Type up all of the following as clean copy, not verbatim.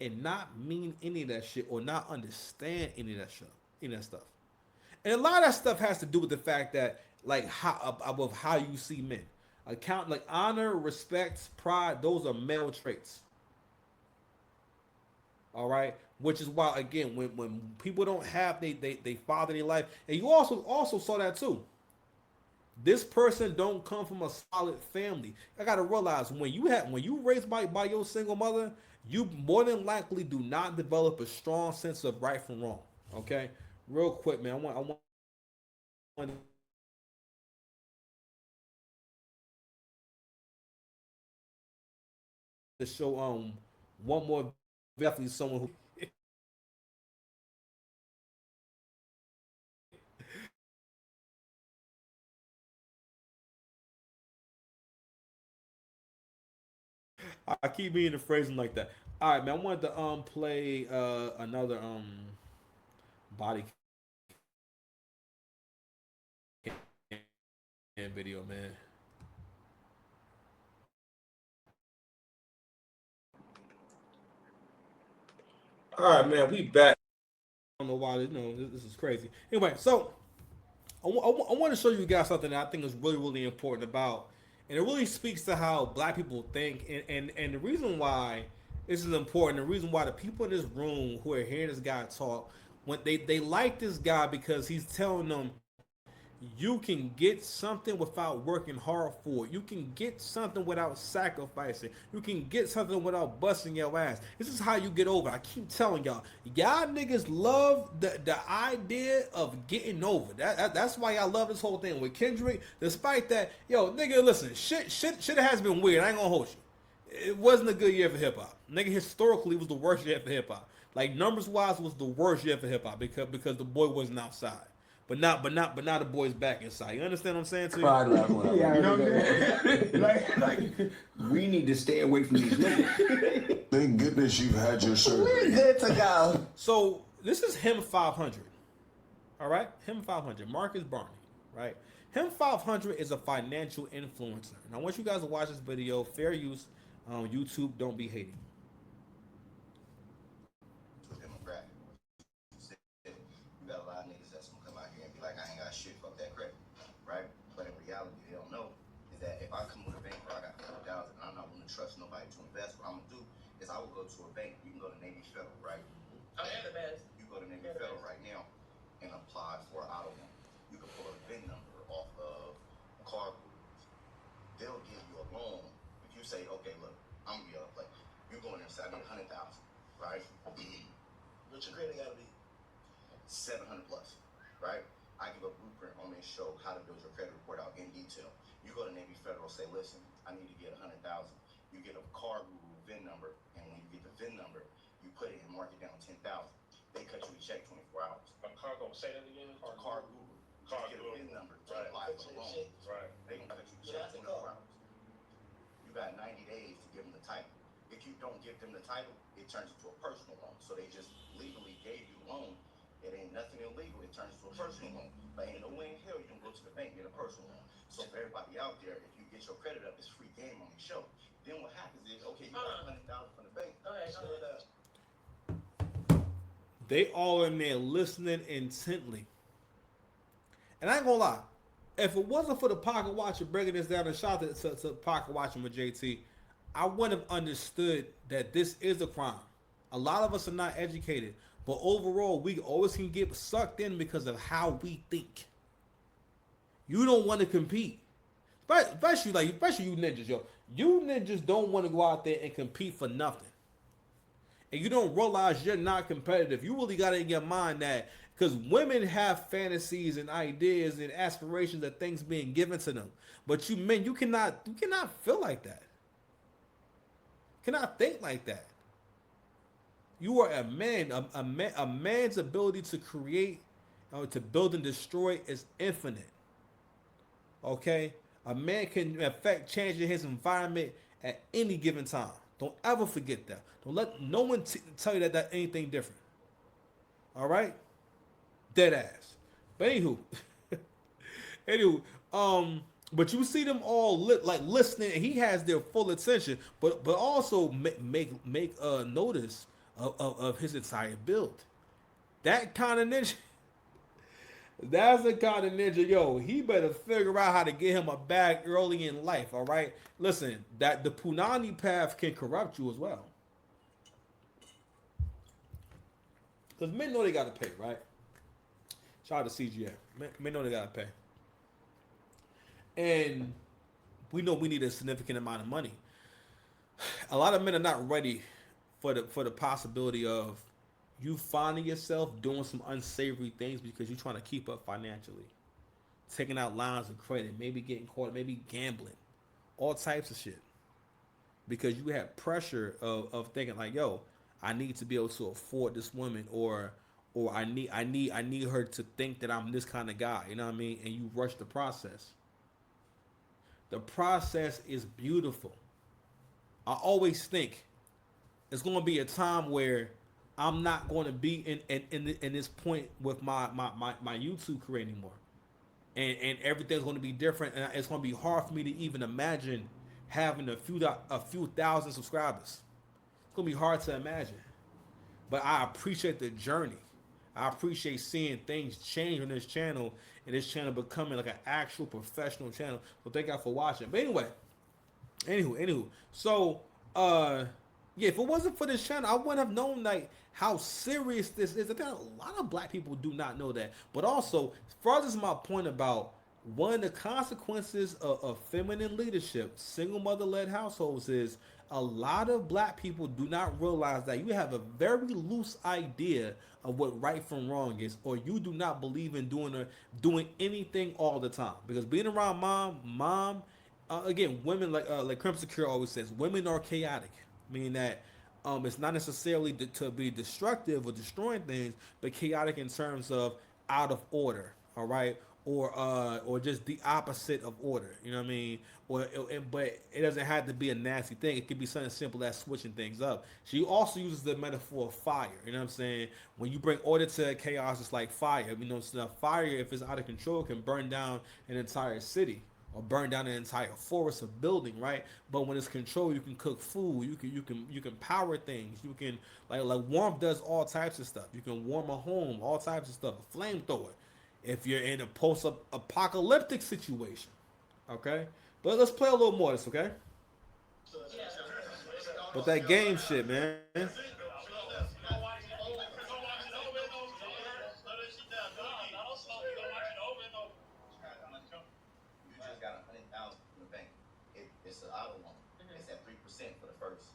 and not mean any of that shit or not understand any of that shit, any of that stuff. And a lot of that stuff has to do with the fact that like how above how you see men. Account like honor, respect, pride, those are male traits. All right. Which is why again when people don't have they father in their life, and you also saw that too. This person don't come from a solid family. I gotta realize when you raised by your single mother, you more than likely do not develop a strong sense of right from wrong. Okay, real quick, man. I want to show one more definitely someone who I keep being the phrasing like that. All right, man. I wanted to play another body cam video, man. All right, man. We back. I don't know why. This is crazy. Anyway, so I want to show you guys something that I think is really important about, and it really speaks to how black people think, and the reason why this is important, the reason why the people in this room who are hearing this guy talk, when they like this guy because he's telling them you can get something without working hard for it. You can get something without sacrificing. You can get something without busting your ass. This is how you get over. I keep telling y'all niggas love the idea of getting over. That's why y'all love this whole thing with Kendrick. Despite that, yo, nigga, listen, shit has been weird. I ain't gonna hold you. It wasn't a good year for hip hop. Nigga, historically, it was the worst year for hip hop. Like numbers wise, it was the worst year for hip hop because the boy wasn't outside. But now the boy's back inside. You understand what I'm saying to you? Cried laugh when I yeah, you know what I'm saying? like, we need to stay away from these niggas. Thank goodness you've had your surgery. We're good to go. So this is him 500. All right, him 500. Marcus Barney. Right, him 500 is a financial influencer. And I want you guys to watch this video. Fair use. YouTube, don't be hating. Trust nobody to invest. What I'm gonna do is I will go to a bank. You can go to Navy Federal, right? Oh, yeah, the best. You go to Navy Federal right now and apply for an auto loan. You can pull a VIN number off of car groups. They'll give you a loan. If you say, okay, look, I'm gonna be up, like you go in there and say I need 100,000, right? What's your credit gotta be? 700 plus, right? I give a blueprint on this show how to build your credit report out in detail. You go to Navy Federal, say, listen, I need to get 100,000. You get a car guru VIN number, and when you get the VIN number, you put it and mark it down 10,000. They cut you a check 24 hours. A car gonna say that again? Car guru. Car you get guru. a VIN number to right. apply for the loan. Right. They gonna cut you a check 24 hours. You got 90 days to give them the title. If you don't give them the title, it turns into a personal loan. So they just legally gave you the loan. It ain't nothing illegal. It turns into a personal loan. But ain't no way in hell you can go to the bank and get a personal loan. So for everybody out there, if you get your credit up, it's free game on the show. Then what happens is, okay, you got 100,000 from the bank. All right, They all in there listening intently. And I ain't gonna lie, if it wasn't for the pocket watcher breaking this down and shout to pocket watching with JT, I wouldn't have understood that this is a crime. A lot of us are not educated, but overall, we always can get sucked in because of how we think. You don't want to compete, especially you ninjas, yo. You ninjas don't want to go out there and compete for nothing, and you don't realize you're not competitive. You really got it in your mind that because women have fantasies and ideas and aspirations of things being given to them, but you men, you cannot feel like that. You cannot think like that. You are a man. A man's ability to create, to build and destroy is infinite. Okay, a man can affect changing his environment at any given time. Don't ever forget that. Don't let no one tell you that anything different. All right, dead ass. But anywho, but you see them all like listening, and he has their full attention. But also make notice of his entire build. That kind of ninja, that's the kind of ninja, yo, he better figure out how to get him a bag early in life, all right? Listen, that the Punani path can corrupt you as well. Because men know they got to pay, right? Shout out to CGA. Men know they got to pay. And we know we need a significant amount of money. A lot of men are not ready for the possibility of you finding yourself doing some unsavory things because you're trying to keep up financially. Taking out lines of credit, maybe getting caught, maybe gambling. All types of shit. Because you have pressure of thinking like, yo, I need to be able to afford this woman, or I need her to think that I'm this kind of guy, you know what I mean? And you rush the process. The process is beautiful. I always think it's going to be a time where I'm not going to be in this point with my YouTube career anymore, and everything's going to be different, and it's going to be hard for me to even imagine having a few thousand subscribers. It's going to be hard to imagine, but I appreciate the journey. I appreciate seeing things change on this channel, and this channel becoming like an actual professional channel. So thank y'all for watching. But anyway, anywho, so yeah, if it wasn't for this channel, I wouldn't have known like how serious this is. I think a lot of black people do not know that. But also, as far as my point about one of the consequences of feminine leadership, single mother-led households, is a lot of black people do not realize that you have a very loose idea of what right from wrong is, or you do not believe in doing anything all the time. Because being around mom, again, women like Crimson Cure always says, women are chaotic, meaning that it's not necessarily to be destructive or destroying things, but chaotic in terms of out of order, all right, or just the opposite of order, you know what I mean? But it doesn't have to be a nasty thing. It could be something simple as switching things up. She also uses the metaphor of fire. You know what I'm saying? When you bring order to chaos, it's like fire. You know, so fire, if it's out of control, can burn down an entire city or burn down an entire forest of building, right? But when it's controlled, you can cook food. You can power things. You can like warmth does all types of stuff. You can warm a home, all types of stuff. A flamethrower, if you're in a post-apocalyptic situation, okay? But let's play a little more of this, okay? But that game shit, man. It's an auto loan. It's at 3% for the first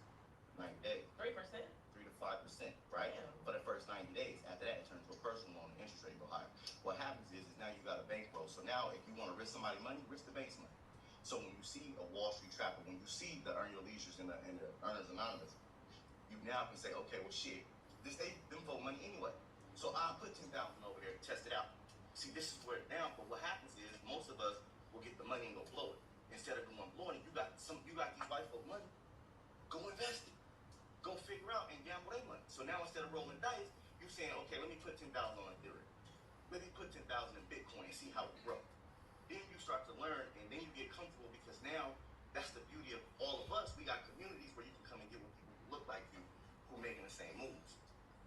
90 days. 3%? 3 to 5%, right? For the first 90 days. After that, it turns to a personal loan. The interest rate go higher. What happens is now you got a bankroll. So now, if you want to risk somebody money, risk the bank's money. So when you see a Wall Street trapper, when you see the Earn Your Leisures and the Earners Anonymous, you now can say, okay, well, shit, them folk money anyway. So I'll put 10,000 over there, test it out. See, this is where now. But what happens is most of us will get the money and go blow it. Instead of going blowing it, you got these white folk money. Go invest it. Go figure out and gamble their money. So now instead of rolling dice, you're saying, okay, let me put 10,000 on Ethereum. Let me put 10,000 in Bitcoin and see how it grows. Then you start to learn, and then you get comfortable, because now that's the beauty of all of us. We got communities where you can come and get with people who look like you, who making the same moves.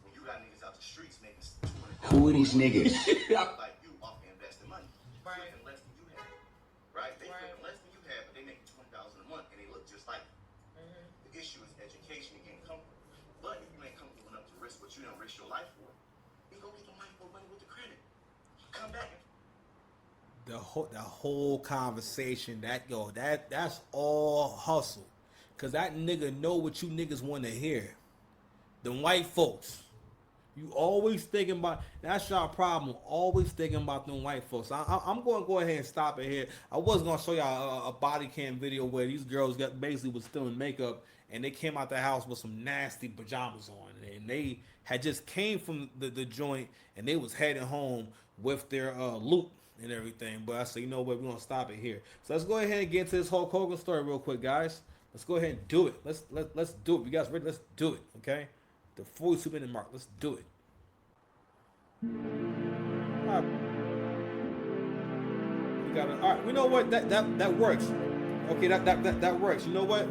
When you got niggas out the streets making 200. Who are these niggas? Like you off investing money. Right. Flipping less than you have. Right? They flipping less than you have, but they make 20,000 a month and they look just like you. The issue is education and getting comfortable. But if you ain't comfortable enough to risk what you don't risk your life for, you go get the life for money with the credit. Come back. The whole conversation, that's all hustle. Cause that nigga know what you niggas want to hear. The white folks. You always thinking about, that's your problem, always thinking about them white folks. I'm going to go ahead and stop it here. I was going to show y'all a body cam video where these girls basically was still in makeup, and they came out the house with some nasty pajamas on, and they had just came from the joint, and they was heading home with their loot and everything. But I said, you know what, we're going to stop it here. So let's go ahead and get into this Hulk Hogan story real quick, guys. Let's go ahead and do it. Let's do it. You guys ready? Let's do it, okay? The 42-minute mark. Let's do it. All right. We got it. All right. We know what that works. Okay, that works. You know what?